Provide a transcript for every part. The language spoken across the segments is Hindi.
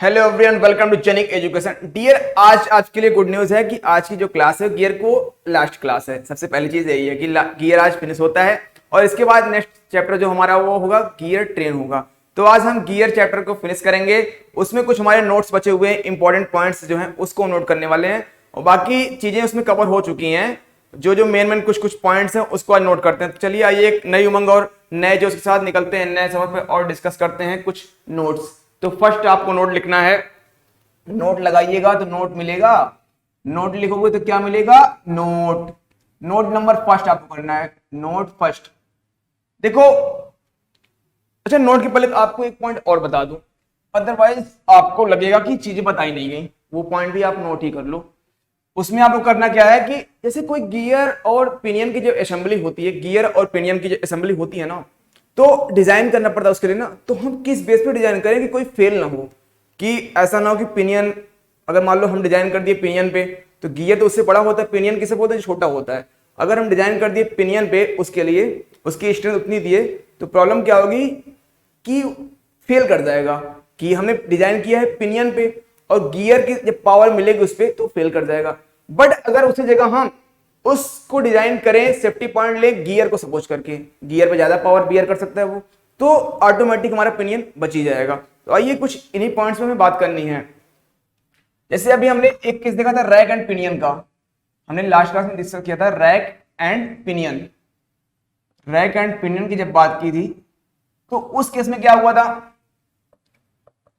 Hello everyone, welcome to Genic education. Dear, आज के लिए गुड न्यूज है कि आज की जो क्लास है गियर को लास्ट क्लास है। सबसे पहली चीज यही है कि गियर आज फिनिश होता है और इसके बाद नेक्स्ट चैप्टर जो हमारा वो होगा गियर ट्रेन होगा। तो आज हम गियर चैप्टर को फिनिश करेंगे। उसमें कुछ हमारे नोट्स बचे हुए हैं, इंपॉर्टेंट पॉइंट्स जो हैं उसको नोट करने वाले हैं और बाकी चीजें उसमें कवर हो चुकी हैं। जो जो मेन कुछ पॉइंट्स हैं उसको आज नोट करते हैं। तो चलिए आइए एक नई उमंग और नए जोश के साथ निकलते हैं नए सफर पे और डिस्कस करते हैं कुछ नोट्स। तो फर्स्ट आपको नोट लिखना है, नोट लगाइएगा तो नोट मिलेगा। नोट लिखोगे तो क्या मिलेगा? नोट। नोट नंबर फर्स्ट आपको करना है, नोट फर्स्ट। देखो, अच्छा नोट के पहले आपको एक पॉइंट और बता दूं, अदरवाइज आपको लगेगा कि चीजें बताई नहीं गई। वो पॉइंट भी आप नोट ही कर लो। उसमें आपको करना क्या है कि जैसे कोई गियर और पिनियन की जो असेंबली होती है, गियर और पिनियन की जो असेंबली होती है ना, तो डिजाइन करना पड़ता है उसके लिए ना। तो हम किस बेस पे डिजाइन करें कि कोई फेल ना हो, कि ऐसा ना हो कि पिनियन अगर मान लो हम डिजाइन कर दिए पिनियन पे, तो गियर तो उससे बड़ा होता है, पिनियन किससे बोलते हैं छोटा होता है। अगर हम डिजाइन कर दिए पिनियन पे, उसके लिए उसकी स्ट्रेंथ उतनी दिए, तो प्रॉब्लम क्या होगी कि फेल कर जाएगा। कि हमने डिजाइन किया है पिनियन पे और गियर की जब पावर मिलेगी उस पर तो फेल कर जाएगा। बट अगर उसी जगह हम उसको डिजाइन करें, सेफ्टी पॉइंट ले गियर को सपोज करके, गियर पे ज्यादा पावर बियर कर सकता है वो, तो ऑटोमेटिक हमारा पिनियन बच ही जाएगा। तो आइए कुछ इन्हीं पॉइंट्स में हमें बात करनी है। जैसे अभी हमने एक केस देखा था रैक एंड पिनियन का, हमने लास्ट क्लास में डिस्कस किया था rack and pinion. Rack and pinion की जब बात की थी तो उस केस में क्या हुआ था,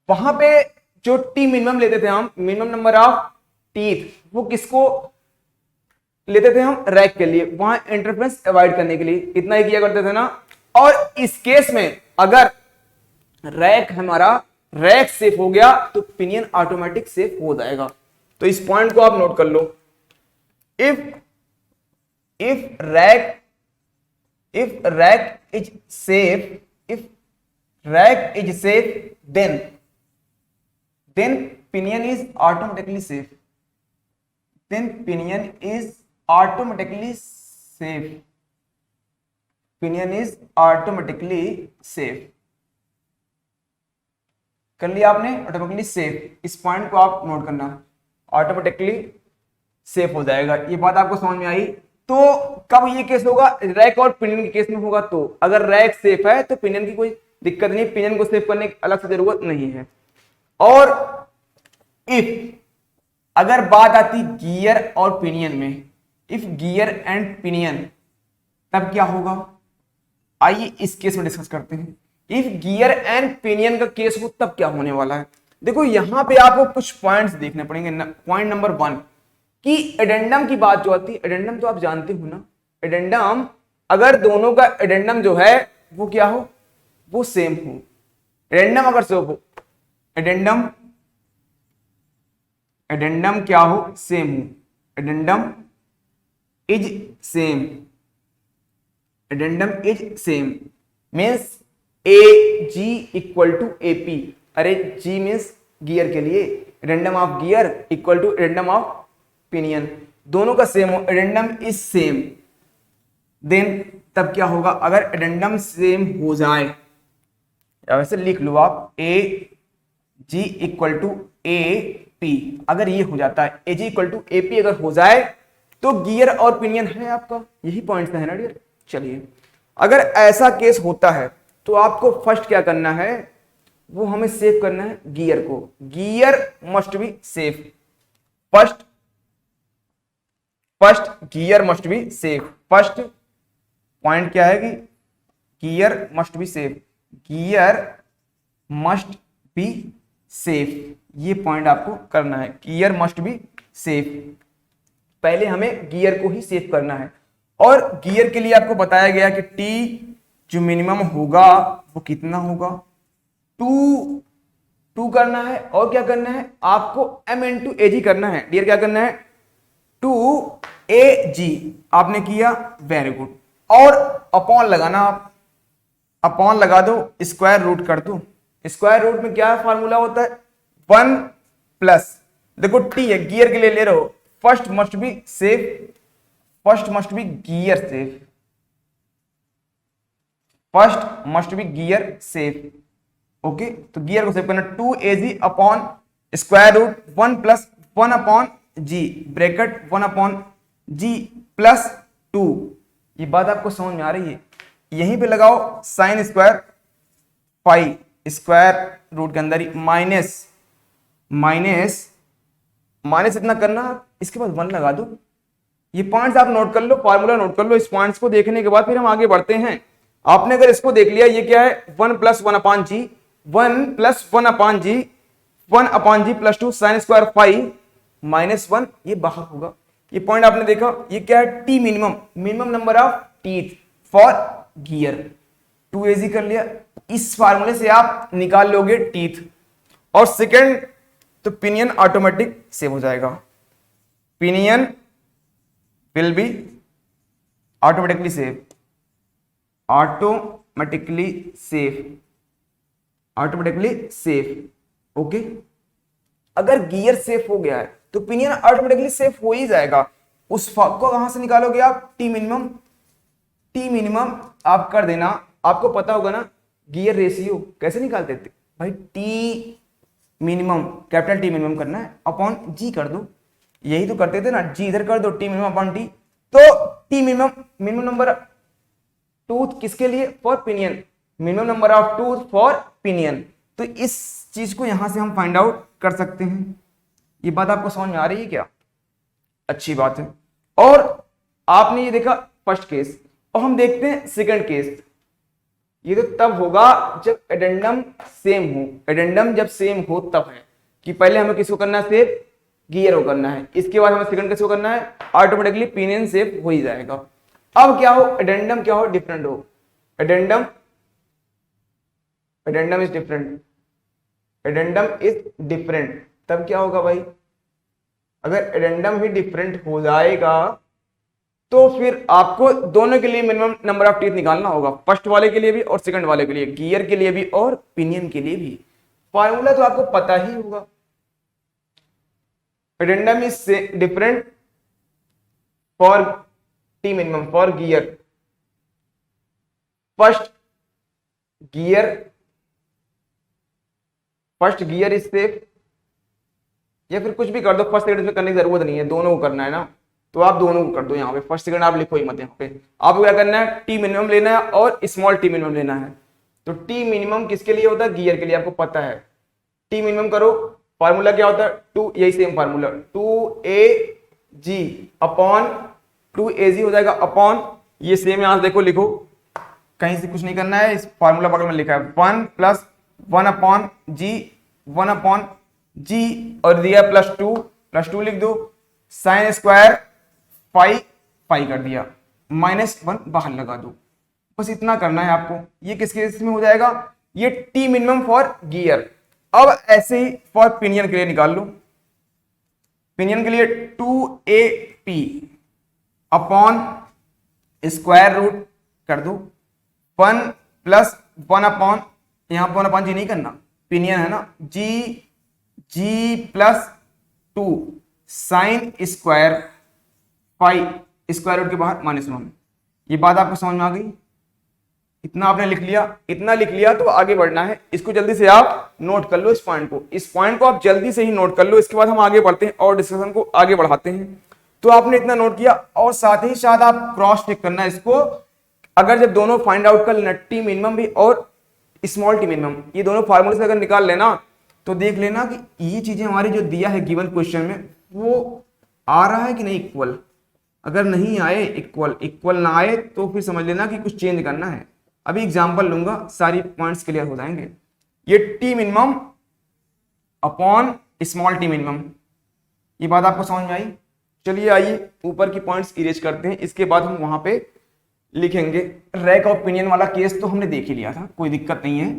वहां पे जो टी मिनिमम लेते थे हम, मिनिमम नंबर ऑफ टीथ, वो किसको लेते थे हम? रैक के लिए, वहां इंटरफेरेंस अवॉइड करने के लिए इतना ही किया करते थे ना। और इस केस में अगर रैक हमारा रैक सेफ हो गया तो पिनियन ऑटोमेटिक सेफ हो जाएगा। तो इस पॉइंट को आप नोट कर लो। If if rack if rack is safe, if rack is safe, then pinion is automatically safe, then pinion is automatically safe, pinion is automatically safe। कर लिया आपने ऑटोमेटिकली सेफ, इस पॉइंट को आप नोट करना, ऑटोमेटिकली सेफ हो जाएगा। ये बात आपको समझ में आई? तो कब ये केस होगा? रैक और पिनियन के केस में होगा। तो अगर रैक सेफ है तो पिनियन की कोई दिक्कत नहीं, पिनियन को सेफ करने की अलग से जरूरत नहीं है। और इफ अगर बात आती गियर और पिनियन में, इफ गियर एंड पिनियन, तब क्या होगा? आइए इस केस में डिस्कस करते हैं। इफ गियर एंड पिनियन का केस हो तब क्या होने वाला है। देखो यहां पे आपको कुछ पॉइंट्स देखने पड़ेंगे। पॉइंट नंबर 1 कि एडेंडम की बात जो आती है, एडेंडम तो आप जानते हो ना, एडेंडम अगर दोनों का एडेंडम जो है वो क्या हो, वो सेम हो। एडेंडम अगर सेम हो, एडेंडम एडेंडम क्या हो? सेम हो। Addendum is same, addendum is same means a g equal to a p. अरे जी मीन्स गियर के लिए, addendum of gear equal to addendum of pinion, दोनों का सेम हो, एडेंडम इज सेम। देन तब क्या होगा? अगर एडेंडम सेम हो जाए, या वैसे लिख लो आप, ए g equal to a P, अगर ये हो जाता है, ए g equal to a P अगर हो जाए तो गियर और पिनियन है आपका। यही पॉइंट है ना डियर। चलिए अगर ऐसा केस होता है तो आपको फर्स्ट क्या करना है, वो हमें सेव करना है गियर को। Gear must be safe, first gear must be safe. First point क्या है कि gear must be safe, gear must be safe, ये पॉइंट आपको करना है, गियर मस्ट बी सेफ। पहले हमें गियर को ही सेफ करना है। और गियर के लिए आपको बताया गया कि टी जो मिनिमम होगा वो कितना होगा? 2 करना है। और क्या करना है आपको? m इंटू ए जी करना है डियर। क्या करना है? 2 AG आपने किया, वेरी गुड। और अपॉन लगाना, आप अपॉन लगा दो, स्क्वायर रूट कर दो। स्क्वायर रूट में क्या फार्मूला होता है? 1 प्लस, देखो टी है गियर के लिए ले रहे हो, first must be safe, first must be gear safe, first must be gear safe. Okay, तो गियर को सेव करना 2AG upon square root 1 plus 1 upon G bracket 1 upon G plus 2। ये बात आपको समझ में आ रही है? यहीं पे लगाओ sine square pi square root के अंदर ही माइनस माइनस माइनस इतना करना, इसके बाद 1 लगा दो। ये पॉइंट्स आप नोट कर लो, फॉर्मूला नोट कर लो। इस पॉइंट्स को देखने के बाद फिर हम आगे बढ़ते हैं। आपने अगर इसको देख लिया, ये क्या है 1 plus 1 upon G, 1 plus 1 upon G, 1 upon G plus 2 sine square five minus 1, ये बाहर होगा। ये पॉइंट आपने देखा, ये क्या है T minimum, minimum number of teeth for gear. 2AG कर लिया, इस फार्मूले से आप निकाल लोगे टीथ। और सेकेंड तो पिनियन ऑटोमेटिक सेव हो जाएगा, pinion will be automatically save, automatically save, automatically save. Okay, अगर गियर सेफ हो गया है तो पिनियन ऑटोमेटिकली सेफ हो ही जाएगा। उस को कहां से निकालोगे आप? T minimum. टी मिनिमम आप कर देना, आपको पता होगा ना गियर रेशियो कैसे निकालते थे भाई? T minimum capital T minimum करना है अपॉन जी कर दो, यही तो करते थे ना, जी इधर कर दो, टी मिनिमम अपॉन टी। तो T minimum, minimum number tooth किसके लिए? For pinion, minimum number of tooth for pinion. तो इस चीज को यहां से हम फाइंड आउट कर सकते हैं। ये बात आपको समझ में आ रही है क्या? अच्छी बात है। और आपने ये देखा फर्स्ट केस, और हम देखते हैं सेकंड केस। ये तो तब होगा जब एडेंडम सेम हो। एडेंडम जब सेम हो तब है कि पहले हमें किसको करना है? सेव, गियर को करना है, इसके बाद हमें सेकंड किसको करना है? ऑटोमेटिकली पिनियन सेव हो ही जाएगा। अब क्या हो? एडेंडम क्या हो? डिफरेंट हो। Addendum, addendum is different, addendum is different. तब क्या होगा भाई? अगर एडेंडम ही डिफरेंट हो जाएगा तो फिर आपको दोनों के लिए मिनिमम नंबर ऑफ टीथ निकालना होगा, फर्स्ट वाले के लिए भी और सेकंड वाले के लिए, गियर के लिए भी और पिनियन के लिए भी। फार्मूला तो आपको पता ही होगा, addendum is different for T minimum for gear, first gear is safe, या फिर कुछ भी कर दो, फर्स्ट सेकंड में करने की जरूरत नहीं है, दोनों को करना है ना, तो आप दोनों को कर दो। यहाँ पे फर्स्ट सेकंड आप लिखो ही मत, यहाँ पे आपको क्या करना है? टी मिनिमम लेना है और स्मॉल टी मिनिमम लेना है। तो टी मिनिमम किसके लिए होता है? गियर के लिए, आपको पता है। टी मिनिमम करो, फार्मूला क्या होता है? 2, यही same formula, 2AG upon 2AG हो जाएगा अपॉन, ये सेम यहाँ से देखो, लिखो, कहीं से कुछ नहीं करना है, इस फार्मूला बगल में लिखा है 1 प्लस 1 अपॉन जी, 1 अपॉन जी और दिया प्लस 2 लिख दो, साइन स्क्वायर फाइव कर दिया, -1 बाहर लगा दो। बस इतना करना है आपको। ये किस केस में हो जाएगा? ये टी मिनिमम फॉर गियर। अब ऐसे ही फॉर पिनियन के लिए निकाल लो। पिनियन के लिए 2AP अपॉन स्क्वायर रूट कर दो, 1 प्लस 1 अपॉन, यहां पर 1 अपॉन जी नहीं करना, पिनियन है ना, G plus 2 sine square five, square root के बाहर -1। ये बात आपको समझ में आ गई? इतना आपने लिख लिया, इतना लिख लिया तो आगे बढ़ना है। इसको जल्दी से आप नोट कर लो, इस पॉइंट को आप जल्दी से ही नोट कर लो। इसके बाद हम आगे बढ़ते हैं और डिस्कशन को आगे बढ़ाते हैं। तो आपने इतना नोट किया और साथ ही साथ आप क्रॉस चेक करना है इसको। अगर जब दोनों फाइंड आउट कर लेना, टी मिनिमम भी और स्मॉल टी मिनिमम, ये दोनों फार्मूले से अगर निकाल लेना तो देख लेना कि ये चीजें हमारी जो दिया है गिवन क्वेश्चन में वो आ रहा है कि नहीं इक्वल। अगर नहीं आए इक्वल ना आए तो फिर समझ लेना कि कुछ चेंज करना है। अभी एग्जांपल लूंगा, सारी पॉइंट्स क्लियर हो जाएंगे। ये T minimum upon small T minimum, ये बात आपको समझ में आई? चलिए आइए ऊपर की पॉइंट्स इरेज करते हैं, इसके बाद हम वहां पे लिखेंगे। रैक ऑफ पिनियन वाला केस तो हमने देख ही लिया था, कोई दिक्कत नहीं है।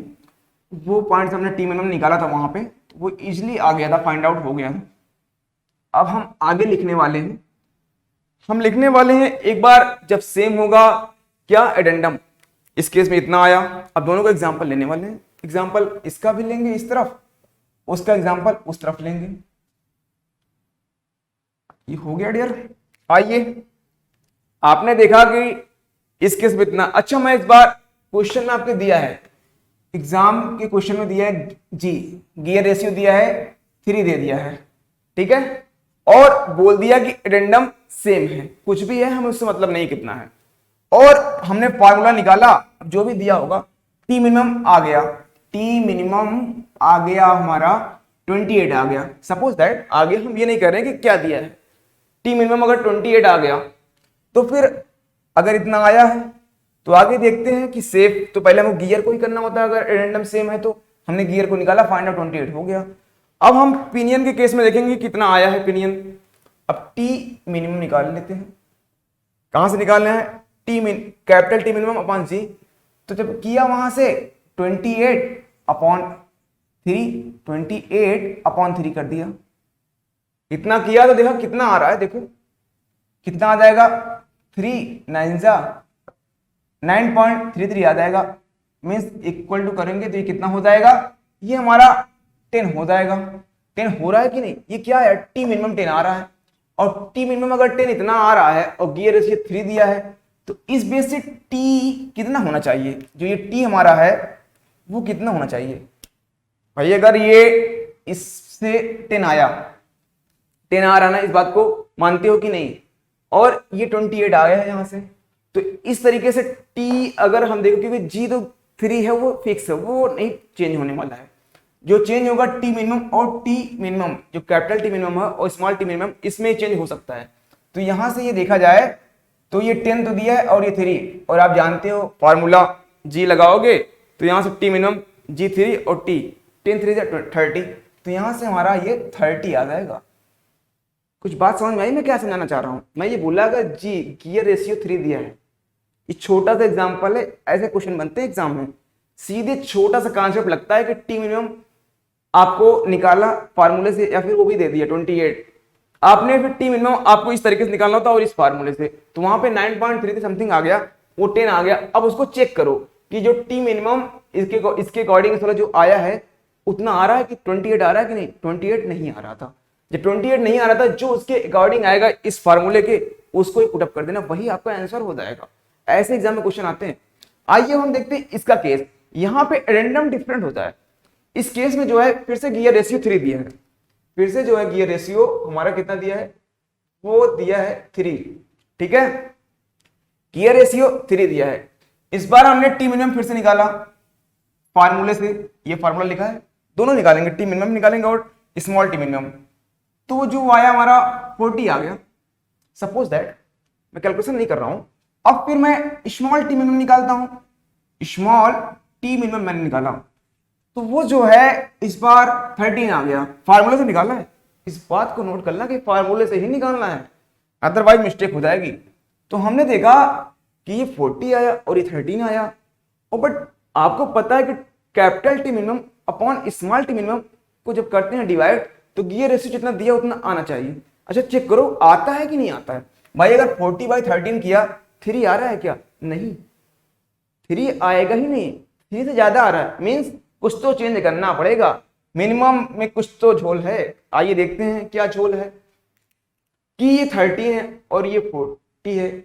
वो पॉइंट्स हमने टी मिनिमम निकाला था वहां पे, तो वो इजिली आ गया था, फाइंड आउट हो गया था। अब हम आगे लिखने वाले हैं, हम लिखने वाले हैं एक बार जब सेम होगा क्या? एडेंडम। इस केस में इतना आया। अब दोनों को एग्जांपल लेने वाले हैं। एग्जांपल इसका भी लेंगे इस तरफ, उसका एग्जांपल उस तरफ लेंगे। ये हो गया डियर। आइए, आपने देखा कि इस केस में इतना। अच्छा, मैं इस बार क्वेश्चन में आपके दिया है एग्जाम के क्वेश्चन में दिया है जी, गियर रेशियो दिया है 3 दे दिया है, ठीक है, और बोल दिया कि एडेंडम सेम है, कुछ भी है हमें उससे मतलब नहीं कितना है, और हमने फॉर्मूला निकाला, जो भी दिया होगा, टी मिनिमम आ गया, टी मिनिमम आ गया हमारा 28 आ गया, सपोज दैट आ गया, हम ये नहीं कर रहे हैं कि क्या दिया है, टी मिनिमम अगर 28 आ गया तो फिर अगर इतना आया है तो आगे देखते हैं कि सेफ, तो पहले हमको गियर को ही करना होता है, अगर एडेंडम सेम है तो हमने गियर को निकाला, फाइंड आउट 28 हो गया। अब हम पिनियन के केस में देखेंगे कितना आया है पिनियन। अब टी मिनिमम निकाल लेते हैं, कहां से निकालना है, कैपिटल टी मिनिमम अपॉन जी, तो जब किया वहां से 28 अपॉन 3 कर दिया, इतना किया तो देखो कितना आ रहा है, देखो कितना आ जाएगा, 9.33 आ जाएगा, मीन्स इक्वल टू करेंगे तो ये कितना हो जाएगा, ये हमारा 10 हो जाएगा। 10 हो रहा है कि नहीं, ये क्या है, टी मिनिमम 10 आ रहा है, और टी मिनिमम अगर 10 इतना आ रहा है और गियर रेशियो 3 दिया है, तो इस बेस से टी कितना होना चाहिए, जो ये टी हमारा है वो कितना होना चाहिए भाई, अगर ये इससे 10 आया, 10 आ रहा ना, इस बात को मानते हो कि नहीं, और ये 28 आ गया है यहां से, तो इस तरीके से टी अगर हम देखो, क्योंकि जी तो 3 है वो फिक्स है, वो नहीं चेंज होने वाला है, जो चेंज होगा टी मिनिमम, और टी मिनिमम जो कैपिटल टी मिनिमम है और स्मॉल टी मिनिमम, इसमें चेंज हो सकता है। तो यहां से ये देखा जाए तो ये 10 तो दिया है और ये 3, और आप जानते हो फॉर्मूला जी लगाओगे तो यहां से टी मिनिमम जी 3 और टी 10 3 30, तो यहां से हमारा ये 30 आ जाएगा। कुछ बात समझ में आई मैं क्या समझाना चाह रहा हूं, मैं ये बोला अगर जी गियर रेशियो 3 दिया है, ये छोटा सा एग्जांपल है, ऐसे क्वेश्चन बनते हैं एग्जाम में, सीधे छोटा सा कॉन्सेप्ट लगता है कि टी मिनिमम आपको निकाला फार्मूले से, या फिर वो भी दे दिया 28, आपने फिर टी मिनिमम आपको इस तरीके से निकालना होता है और इस फार्मूले से, तो वहां पे 9.33 समथिंग आ गया, वो 10 आ गया। अब उसको चेक करो कि जो टी मिनिमम इसके अकॉर्डिंग जो आया है उतना आ रहा है कि 28 आ रहा है कि नहीं, 28 नहीं आ रहा था, जब 28 नहीं आ रहा था, जो उसके अकॉर्डिंग आएगा इस फार्मूले के, उसको ही पुटअप कर देना, वही आपका आंसर हो जाएगा। ऐसे एग्जाम में क्वेश्चन आते हैं। आइए हम देखते हैं इसका केस, यहां पे एडेंडम डिफरेंट होता है। इस केस में जो है फिर से गियर रेशियो 3 दिया है, फिर से जो है गियर रेशियो हमारा कितना दिया है, वो दिया है 3, ठीक है, गियर रेशियो 3 दिया है। इस बार हमने टी मिनिमम फिर से निकाला फार्मूले से, ये फार्मूला लिखा है, दोनों निकालेंगे, टी मिनिमम निकालेंगे और स्मॉल टी मिनिमम, तो जो आया हमारा 40 आ गया, सपोज दैट, मैं कैलकुलेशन नहीं कर रहा हूं। अब फिर मैं स्मॉल टी मिनिमम निकालता हूं, स्मॉल टी मिनिमम मैंने निकाला, तो वो जो है इस बार 13 आ गया, फार्मूले से निकालना है, इस बात को नोट करना कि फार्मूले से ही निकालना है, अदरवाइज मिस्टेक हो जाएगी। तो हमने देखा कि ये 40 आया और ये 13 आया, और बट आपको पता है कि capital T minimum upon small T minimum को जब करते हैं डिवाइड, तो गियर रेशियो जितना दिया उतना आना चाहिए। अच्छा चेक करो आता है कि नहीं आता है भाई, अगर 40/13 किया 3 आ रहा है क्या, नहीं 3 आएगा ही नहीं, 3 से ज्यादा आ रहा है, मीन्स कुछ तो चेंज करना पड़ेगा, मिनिमम में कुछ तो झोल है। आइए देखते हैं क्या झोल है, कि ये 13 है और ये 40 है,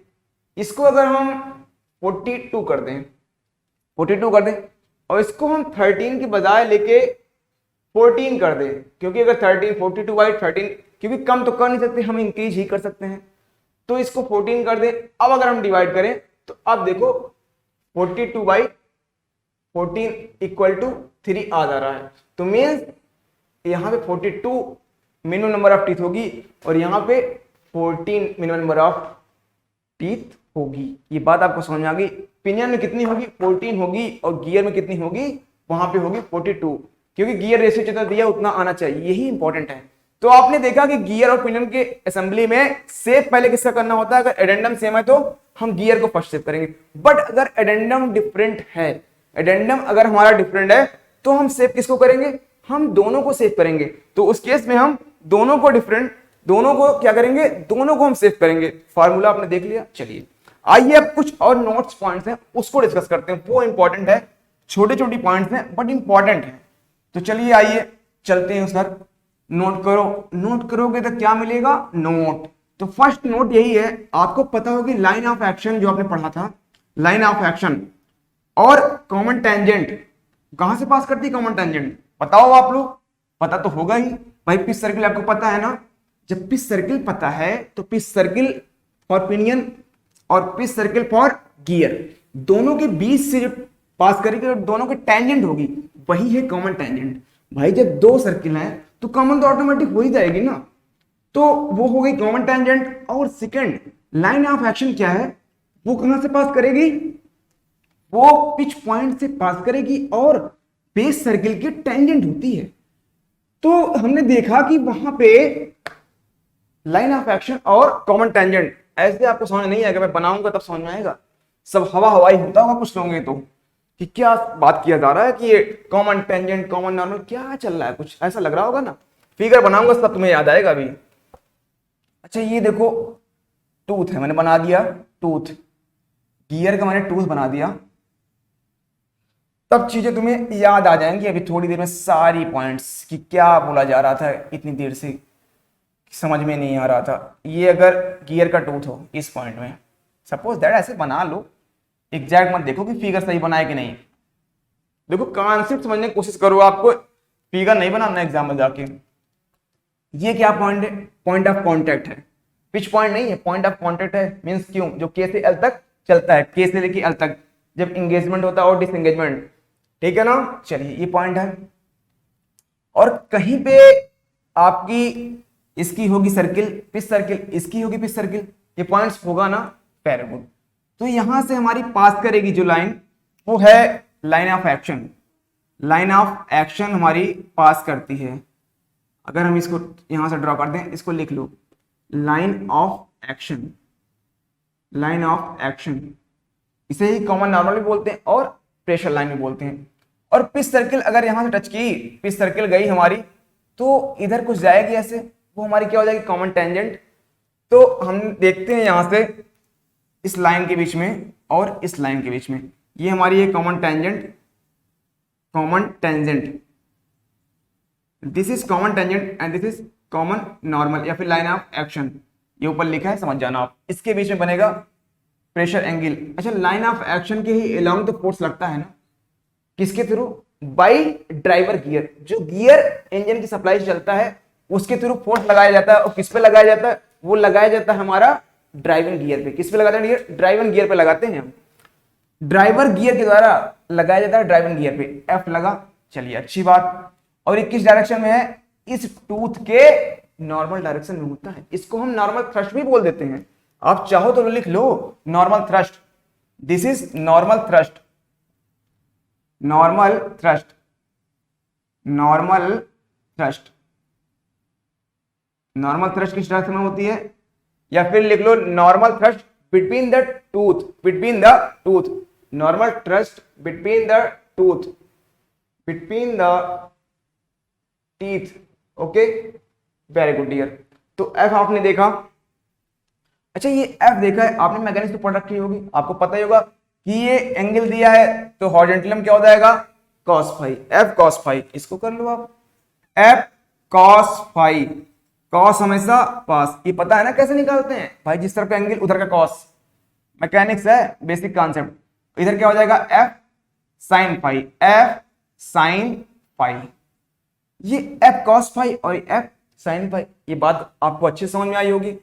इसको अगर हम 42 कर दें, 42 कर दें, और इसको हम 13 की बजाय लेके 14 कर दें, क्योंकि अगर 13 42/13, क्योंकि कम तो कर नहीं सकते, हम इंक्रीज ही कर सकते हैं, तो इसको 14 कर दें। अब अगर हम डिवाइड करें तो अब देखो 42/14 इक्वल टू 3 आ जा रहा है, तो मीन्स यहाँ पे 42 मिनिमम नंबर ऑफ टीथ होगी और यहाँ पे 14 मिनिमम नंबर ऑफ टीथ होगी। ये बात आपको समझ में आ गई, पिनियन में कितनी होगी 14 होगी, और गियर में कितनी होगी, वहां पे होगी 42, क्योंकि गियर रेशियो जितना दिया उतना आना चाहिए, यही इंपॉर्टेंट है। तो आपने देखा कि गियर और पिनियन के असेंबली में सेव पहले किसका करना होता है, अगर एडेंडम सेम है तो हम गियर को फर्स्ट सेव करेंगे, बट अगर एडेंडम डिफरेंट है, एडेंडम अगर हमारा डिफरेंट है तो हम सेव किसको करेंगे, हम दोनों को सेव करेंगे। तो उस केस में हम दोनों को दोनों को क्या करेंगे, दोनों को हम सेव करेंगे। फार्मूला आपने देख लिया, चलिए आइए अब कुछ और नोट्स पॉइंट्स हैं उसको डिस्कस करते हैं, वो इंपॉर्टेंट है, छोटे छोटे पॉइंट्स हैं बट इंपॉर्टेंट है। तो चलिए आइए चलते हैं सर, नोट करो, नोट करोगे तो क्या मिलेगा, नोट। तो फर्स्ट नोट यही है, आपको पता होगी लाइन ऑफ एक्शन जो आपने पढ़ा था, लाइन ऑफ एक्शन और कॉमन टेंजेंट, कहां से पास करती है कॉमन टेंजेंट, बताओ आप लोग, पता तो होगा ही भाई। पिच सर्किल आपको पता है ना, जब पिच सर्किल पता है तो पिच सर्किल फॉर पिनियन और पिच सर्किल फॉर गियर, दोनों के बीच से जो पास करेगी और दोनों के टेंजेंट होगी वही है कॉमन टेंजेंट। भाई जब दो सर्किल हैं तो कॉमन तो ऑटोमेटिक हो ही जाएगी ना, तो वो हो गई कॉमन टेंजेंट। और सेकंड लाइन ऑफ एक्शन क्या है, वो कहां से पास करेगी, वो पिच पॉइंट से पास करेगी और बेस सर्किल की टेंजेंट होती है। तो हमने देखा कि वहां पे लाइन ऑफ एक्शन और कॉमन टेंजेंट, ऐसे आपको समझ नहीं आएगा, मैं बनाऊंगा तब समझ में आएगा। सब हवा हवाई होता होगा कुछ लोगों तो कि क्या बात किया जा रहा है, कि ये कॉमन टेंजेंट कॉमन नॉर्मल क्या चल रहा है, कुछ ऐसा लग रहा होगा ना। फिगर बनाऊंगा सब तुम्हें याद आएगा अभी। अच्छा ये देखो टूथ है, मैंने बना दिया टूथ, गियर का मैंने टूथ बना दिया, तब चीजें तुम्हें याद आ जाएंगी। अभी थोड़ी देर में सारी पॉइंट्स कि क्या बोला जा रहा था इतनी देर से समझ में नहीं आ रहा था। ये अगर गियर का टूथ हो इस पॉइंट में, सपोज दैट, ऐसे बना लो, एग्जैक्ट मत देखो कि फिगर सही बनाए कि नहीं, देखो कॉन्सेप्ट समझने की कोशिश करो, आपको फिगर नहीं बनाना एग्जाम में जाके। ये क्या पॉइंट है, पॉइंट ऑफ कॉन्टेक्ट है, पिच पॉइंट नहीं है, पॉइंट ऑफ कॉन्टेक्ट है। मींस क्यों, जो के से एल तक चलता है, के से लेके एल तक, जब इंगेजमेंट होता है और डिसएंगेजमेंट, ठीक है ना। चलिए ये पॉइंट है, और कहीं पे आपकी इसकी होगी सर्किल पिच सर्किल, इसकी होगी पिच सर्किल, ये पॉइंट्स होगा ना, वेरी गुड। तो यहां से हमारी पास करेगी जो लाइन, वो है line of action. Line of action हमारी पास करती है, अगर हम इसको यहां से ड्रॉ कर दें, इसको लिख लो line of action, line of action, इसे ही कॉमन नॉर्मल भी बोलते हैं और प्रेशर लाइन भी बोलते हैं। और पिच सर्किल अगर यहां से टच की, पिच सर्किल गई हमारी, तो इधर कुछ जाएगी ऐसे, वो हमारी क्या हो जाएगी, कॉमन टेंजेंट। तो हम देखते हैं यहां से इस लाइन के बीच में और इस लाइन के बीच में, ये हमारी है common tangent, common tangent, this is common tangent and this is common normal या फिर लाइन ऑफ एक्शन, ये ऊपर लिखा है समझ जाना आप। इसके बीच में बनेगा प्रेशर एंगल। अच्छा लाइन ऑफ एक्शन के ही अलोंग तो फोर्स लगता है ना, किसके थ्रू, बाई ड्राइवर गियर, जो गियर इंजन की सप्लाई से चलता है उसके थ्रू फोर्स लगाया जाता है। और किस पे लगाया जाता है, वो लगाया जाता है हमारा ड्राइविंग गियर पे। किस पे लगाते हैं, ड्राइविंग गियर पे लगाते हैं हम, ड्राइवर गियर के द्वारा लगाया जाता है ड्राइविंग गियर पे। एफ लगा, चलिए अच्छी बात। और ये किस डायरेक्शन में है, इस टूथ के नॉर्मल डायरेक्शन में होता है, इसको हम नॉर्मल थ्रस्ट भी बोल देते हैं, आप चाहो तो लिख लो normal thrust, this is normal thrust, normal thrust, normal thrust, normal thrust किस डायरेक्शन में होती है, या फिर लिख लो normal thrust between the tooth, between the tooth, normal thrust between the tooth, between the teeth, okay very good dear. तो एफ आपने देखा। अच्छा ये एफ देखा है आपने, मैकेनिक्स तो पढ़ रखी होगी, आपको पता ही होगा कि ये एंगल दिया है तो हॉरिजॉन्टल में क्या हो जाएगा, cos phi, F cos phi, इसको कर लो आप, एफ cos फाई, cos हमेशा पास, ये पता है ना कैसे निकालते हैं भाई, जिस तरफ का एंगल उधर का cos, मैकेनिक्स है बेसिक कॉन्सेप्ट। इधर क्या हो जाएगा f sine phi, f sine phi, ये एफ cos फाई और एफ साइन फाई, ये बात आपको अच्छे समझ में आई होगी।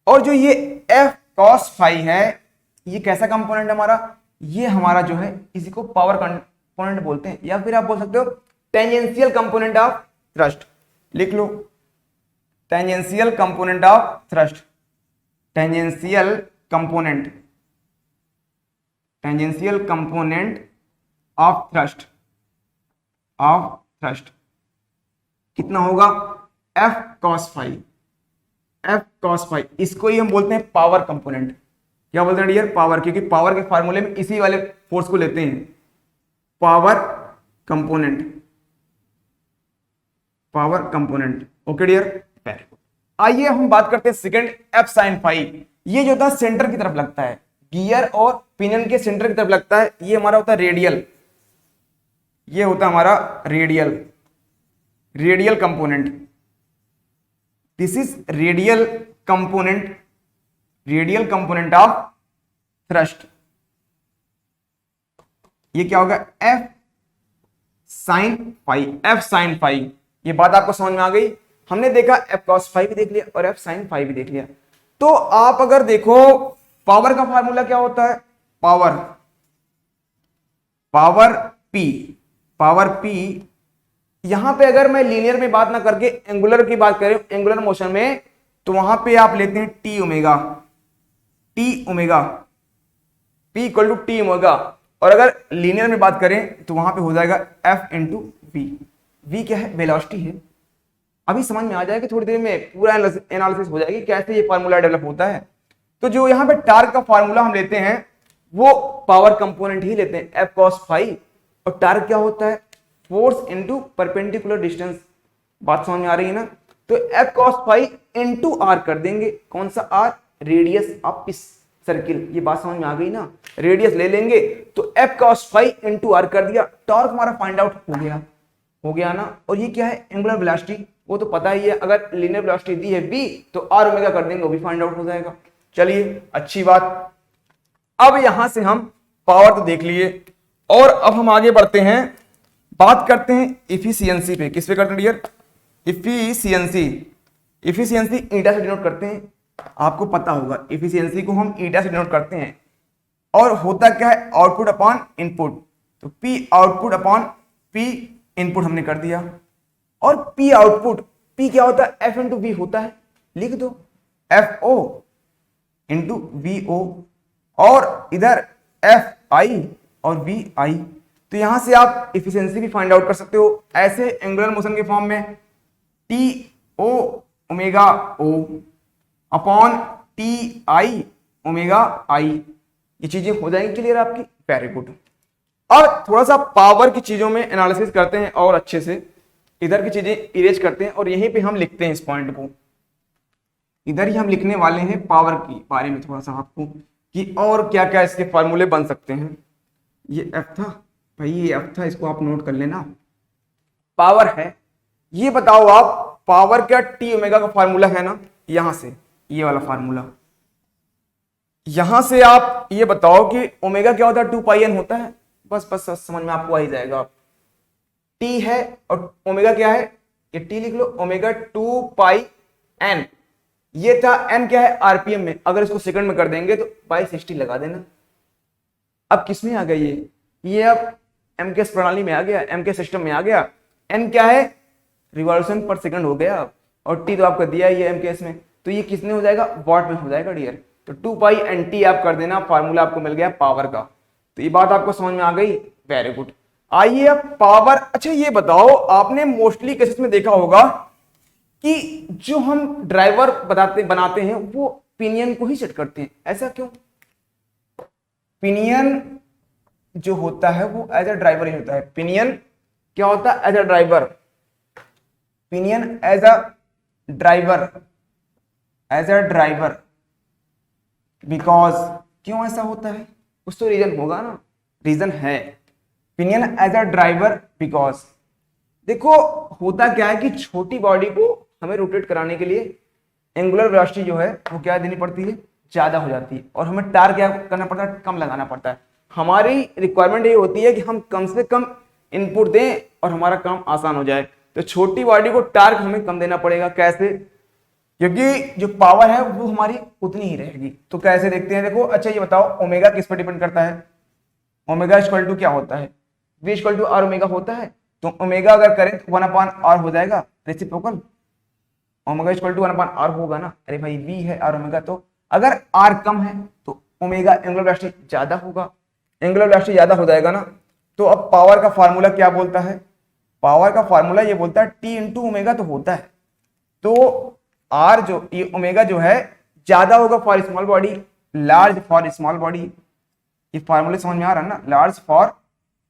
और जो ये एफ cos फाई है, ये कैसा कंपोनेंट है हमारा, ये हमारा जो है इसी को पावर कंपोनेंट बोलते हैं, या फिर आप बोल सकते हो टेंजेंशियल कंपोनेंट ऑफ थ्रस्ट, लिख लो tangential component of thrust, tangential component, tangential component of thrust, of thrust कितना होगा, F cos phi, F cos phi, इसको ही हम बोलते हैं पावर कंपोनेंट। क्या बोलते हैं डियर, पावर, क्योंकि पावर के फार्मूले में इसी वाले फोर्स को लेते हैं, power component, power component, okay dear very good. आइए हम बात करते हैं सेकंड, एफ साइन फाई। ये जो होता है सेंटर की तरफ लगता है, गियर और पिनियन के सेंटर की तरफ लगता है, ये हमारा होता है रेडियल, ये होता है हमारा radial, radial component, this is radial component, radial component of thrust. ये क्या होगा, f sine phi, f sine phi. ये बात आपको समझ में आ गई। हमने देखा एफ कॉस फाई भी देख लिया और एफ साइन फाई भी देख लिया। तो आप अगर देखो पावर का फार्मूला क्या होता है, पावर पी, पावर पी। यहां पे अगर मैं लीनियर में बात ना करके एंगुलर की बात करें, एंगुलर मोशन में, तो वहां पे आप लेते हैं t omega, p equal to t omega. और अगर लीनियर में बात करें तो वहां पे हो जाएगा एफ इंटू वी। वी क्या है, वेलोसिटी है। अभी समझ में आ जाएगा, थोड़ी देर में पूरा एनालिसिस हो जाएगी कैसे ये फार्मूला डेवलप होता है। तो जो यहाँ पे टार्क का फार्मूला हम लेते हैं वो पावर कंपोनेंट ही लेते हैं, एफ कॉस फाई। और टार्क क्या होता है, फोर्स इनटू परपेंडिकुलर डिस्टेंस। बात समझ में आ रही है ना। तो f cos phi into r कर देंगे। कौन सा r, radius of pitch circle. ये बात समझ में आ गई ना, रेडियस ले लेंगे तो f cos phi into r कर दिया। टॉर्क हमारा फाइंड आउट हो गया ना। और ये क्या है, एंगुलर वेलोसिटी, वो तो पता ही है। अगर लीनियर वेलोसिटी दी है बी तो आर ओमेगा कर देंगे, वो भी फाइंड आउट हो जाएगा। चलिए अच्छी बात। अब यहां से हम पावर तो देख लिए और अब हम आगे बढ़ते हैं, बात करते हैं इफिशियंसी पे। किस पे करते हैं डियर, इफिशियंसी। इफिशियंसी ईटा से डिनोट करते हैं, आपको पता होगा इफिशियंसी को हम ईटा से डिनोट करते हैं। और होता क्या है, आउटपुट अपॉन इनपुट। तो P output upon P input हमने कर दिया। और पी आउटपुट, पी क्या होता है, एफ इंटू वी होता है, लिख दो f o into v o. और इधर एफ आई और वी आई। तो यहां से आप इफिशियंसी भी फाइंड आउट कर सकते हो ऐसे एंगुलर मोशन के फॉर्म में, t o omega o upon t i omega i. ये चीजें हो जाएंगी क्लियर आपकी, वेरी गुड। अब थोड़ा सा पावर की चीजों में एनालिसिस करते हैं और अच्छे से इधर की चीजें इरेज करते हैं और यहीं पे हम लिखते हैं इस पॉइंट को। इधर ही हम लिखने वाले हैं पावर की बारे में थोड़ा सा आपको, कि और क्या क्या इसके फार्मूले बन सकते हैं। ये एफ था भाई, ये एफ था, इसको आप नोट कर लेना। पावर है, ये बताओ आप पावर क्या, टी ओमेगा का फार्मूला है ना, यहां से ये वाला फार्मूला। यहां से आप ये बताओ कि ओमेगा क्या होता है, 2 पाई एन होता है। बस बस समझ में आपको आ ही जाएगा। टी है और ओमेगा क्या है, ये टी लिख लो, ओमेगा 2 पाई एन। ये था एन क्या है, आरपीएम में। अगर इसको सेकंड में कर देंगे तो बाई 60 लगा देना। अब किस में आ गया ये अब एमकेएस प्रणाली में आ गया, एमकेएस सिस्टम में आ गया। एन क्या है, रिवॉल्यूशन पर सेकंड हो गया। और टी तो आपका दिया ही है एमकेएस में, तो ये किसमें हो जाएगा, वॉट में हो जाएगा डियर। तो 2 पाई एन टी आप कर देना, फार्मूला आपको मिल गया पावर का। तो ये बात आपको समझ में आ गई, वेरी गुड। आइए अब पावर। अच्छा ये बताओ, आपने मोस्टली केसेस में देखा होगा कि जो हम ड्राइवर बनाते हैं वो पिनियन को ही सेट करते हैं। ऐसा क्यों, पिनियन जो होता है वो एज अ ड्राइवर ही होता है। पिनियन क्या होता है, as a driver. Pinion as a driver, as a driver. Because क्यों ऐसा होता है, कुछ तो रीजन होगा ना, रीजन है। Pinion as a driver because देखो होता क्या है कि छोटी बॉडी को हमें रोटेट कराने के लिए एंगुलर वेलोसिटी जो है वो क्या देनी पड़ती है, ज्यादा हो जाती है। और हमें टार्क क्या करना पड़ता है, कम लगाना पड़ता है। हमारी रिक्वायरमेंट ये होती है कि हम कम से कम इनपुट दें और हमारा काम आसान हो जाए। तो छोटी बॉडी को टार्क हमें कम देना पड़ेगा। कैसे, क्योंकि जो पावर है वो हमारी उतनी ही रहेगी। तो कैसे देखते हैं, देखो अच्छा ये बताओ ओमेगा किस पर डिपेंड करता है। ओमेगा इक्वल टू क्या होता है, v equal to r omega होता है। तो ओमेगा अगर करें तो 1/r हो जाएगा reciprocal. Omega equal to 1/r होगा ना। अरे भाई वी है आर ओमेगा, तो अगर आर कम है तो ओमेगा एंगुलर वेलोसिटी ज्यादा होगा, एंगुलर वेलोसिटी ज्यादा हो जाएगा ना। तो अब पावर का फार्मूला क्या बोलता है, पावर का फार्मूला ये बोलता है टी इंटू ओमेगा तो होता है। तो आर जो ये ओमेगा जो है ज्यादा होगा for small body, large for small body. ये फार्मूले समझ में आ रहा है ना, लार्ज फॉर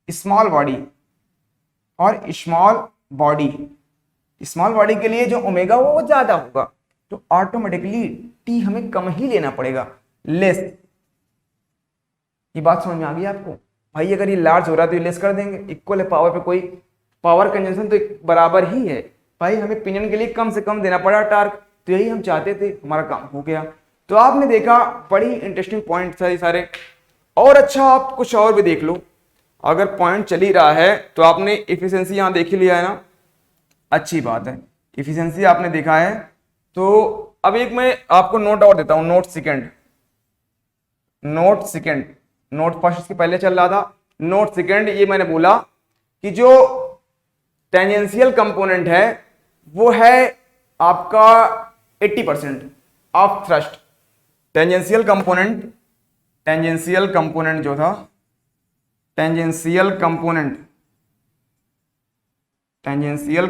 स्मॉल बॉडी और स्मॉल बॉडी, स्मॉल बॉडी के लिए जो ओमेगा वो ज्यादा होगा। तो ऑटोमेटिकली टी हमें कम ही लेना पड़ेगा, लेस। ये बात समझ में आ गई आपको भाई। अगर ये लार्ज हो रहा है तो ये लेस कर देंगे, इक्वल है पावर पे, कोई पावर कंजम्पशन तो बराबर ही है भाई। हमें पिनियन के लिए कम से कम देना पड़ा टार्क, तो यही हम चाहते थे, हमारा काम हो गया। तो आपने देखा बड़ी इंटरेस्टिंग पॉइंट सारे। और अच्छा आप कुछ और भी देख लो। अगर पॉइंट चल ही रहा है तो आपने इफिशियंसी यहाँ देख ही लिया है ना, अच्छी बात है, इफिशियंसी आपने देखा है। तो अब एक मैं आपको नोट और देता हूं, नोट सेकंड, नोट फर्स्ट इसके पहले चल रहा था, नोट सेकंड। ये मैंने बोला कि जो टेंजेंशियल कंपोनेंट है वो है आपका 80% ऑफ थ्रस्ट। टेंजेंशियल कंपोनेंट जो था, टेंजेंशियल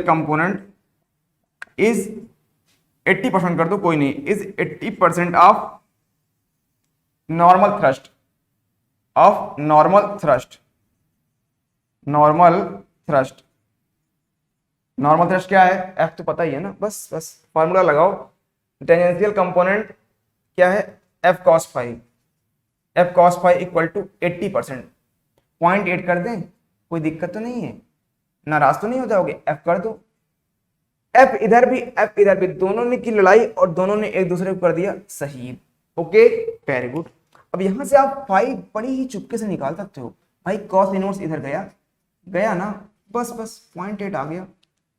कंपोनेंट इज 80% कर दो, कोई नहीं, is 80% of normal thrust, normal thrust क्या है, एफ तो पता ही है ना, बस फार्मूला लगाओ। टेंजेंशियल कंपोनेंट क्या है, f cos phi equal to 80%। 0.8 कर दें, कोई दिक्कत तो नहीं है, नाराज तो नहीं हो जाओगे, एफ कर दो। एफ इधर भी दोनों ने की लड़ाई और दोनों ने एक दूसरे को कर दिया शहीद। Okay, very good. अब यहां से आप फाई बड़ी ही चुपके से निकाल सकते हो भाई, कॉस इनवर्स इधर गया ना, बस 0.8 आ गया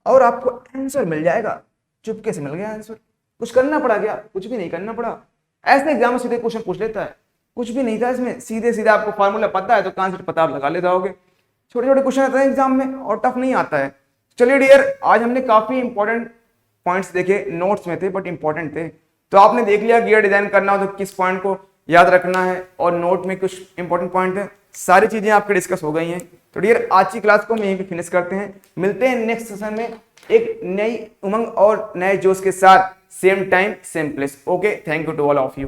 और आपको आंसर मिल जाएगा, चुपके से मिल गया आंसर। कुछ करना पड़ा क्या, कुछ भी नहीं करना पड़ा। ऐसे एग्जाम में सीधे क्वेश्चन पूछ लेता है, कुछ भी नहीं था इसमें, सीधे आपको फार्मूला पता है तो कॉन्सेप्ट पता, आप लगा ले जाओगे। छोटे क्वेश्चन आते हैं एग्जाम में और टफ नहीं आता है। चलिए डियर, आज हमने काफी इंपॉर्टेंट पॉइंट्स देखे, नोट्स में थे बट इंपॉर्टेंट थे। तो आपने देख लिया गियर डिजाइन करना हो तो किस पॉइंट को याद रखना है, और नोट में कुछ इंपॉर्टेंट पॉइंट है, सारी चीजें आपके डिस्कस हो गई हैं। तो डियर, आज की क्लास को हम यहीं पे फिनिश करते हैं, मिलते हैं नेक्स्ट सेशन में एक नई उमंग और नए जोश के साथ, same time same place. Okay, thank you to all of you.